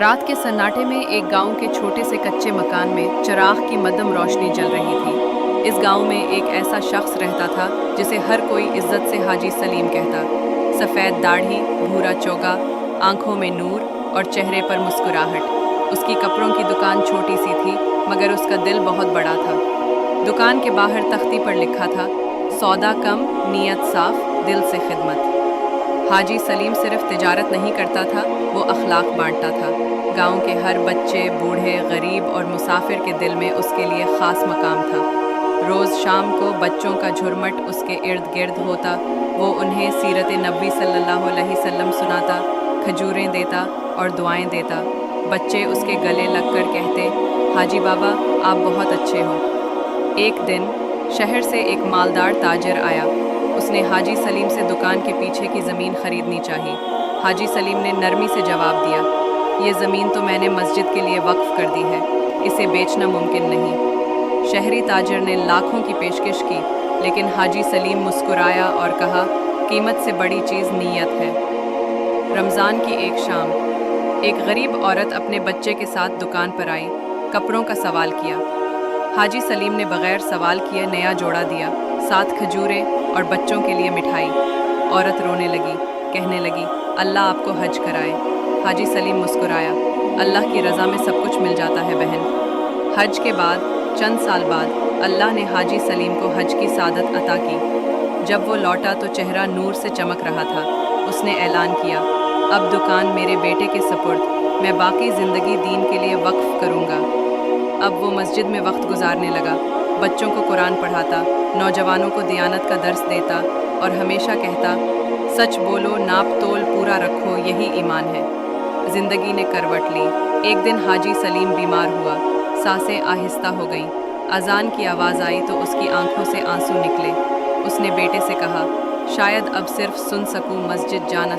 रात के सन्नाटे में एक गांव के छोटे से कच्चे मकान में चिराग की मद्धम रोशनी जल रही थी। इस गांव में एक ऐसा शख्स रहता था जिसे हर कोई इज्जत से हाजी सलीम कहता। सफ़ेद दाढ़ी, भूरा चोगा, आंखों में नूर और चेहरे पर मुस्कुराहट। उसकी कपड़ों की दुकान छोटी सी थी मगर उसका दिल बहुत बड़ा था। दुकान के बाहर तख्ती पर लिखा था, सौदा कम, नीयत साफ, दिल से खिदमत। हाजी सलीम सिर्फ तिजारत नहीं करता था, वो अखलाक बांटता था। गांव के हर बच्चे, बूढ़े, गरीब और मुसाफिर के दिल में उसके लिए ख़ास मकाम था। रोज़ शाम को बच्चों का झुरमट उसके इर्द गिर्द होता। वो उन्हें सीरत नबी सल्लल्लाहु अलैहि वसल्लम सुनाता, खजूरें देता और दुआएं देता। बच्चे उसके गले लगकर कहते, हाजी बाबा आप बहुत अच्छे हो। एक दिन शहर से एक मालदार ताजिर आया। उसने हाजी सलीम से दुकान के पीछे की ज़मीन खरीदनी चाहिए। हाजी सलीम ने नरमी से जवाब दिया, ये ज़मीन तो मैंने मस्जिद के लिए वक्फ कर दी है, इसे बेचना मुमकिन नहीं। शहरी ताजिर ने लाखों की पेशकश की, लेकिन हाजी सलीम मुस्कुराया और कहा, कीमत से बड़ी चीज़ नीयत है। रमज़ान की एक शाम एक गरीब औरत अपने बच्चे के साथ दुकान पर आई। कपड़ों का सवाल किया। हाजी सलीम ने बगैर सवाल किए नया जोड़ा दिया, साथ खजूरें और बच्चों के लिए मिठाई। औरत रोने लगी, कहने लगी, अल्लाह आपको हज कराए। हाजी सलीम मुस्कुराया, अल्लाह की रज़ा में सब कुछ मिल जाता है बहन। हज के बाद चंद साल बाद अल्लाह ने हाजी सलीम को हज की सादत अता की। जब वो लौटा तो चेहरा नूर से चमक रहा था। उसने ऐलान किया, अब दुकान मेरे बेटे के सपुर्द, मैं बाकी ज़िंदगी दीन के लिए वक्फ करूँगा। अब वो मस्जिद में वक्त गुजारने लगा, बच्चों को कुरान पढ़ाता, नौजवानों को दियानत का दर्स देता और हमेशा कहता, सच बोलो, नाप तोल पूरा रखो, यही ईमान है। ज़िंदगी ने करवट ली। एक दिन हाजी सलीम बीमार हुआ, सांसें आहिस्ता हो गईं। अजान की आवाज़ आई तो उसकी आंखों से आंसू निकले। उसने बेटे से कहा, शायद अब सिर्फ सुन सकूं, मस्जिद जाना।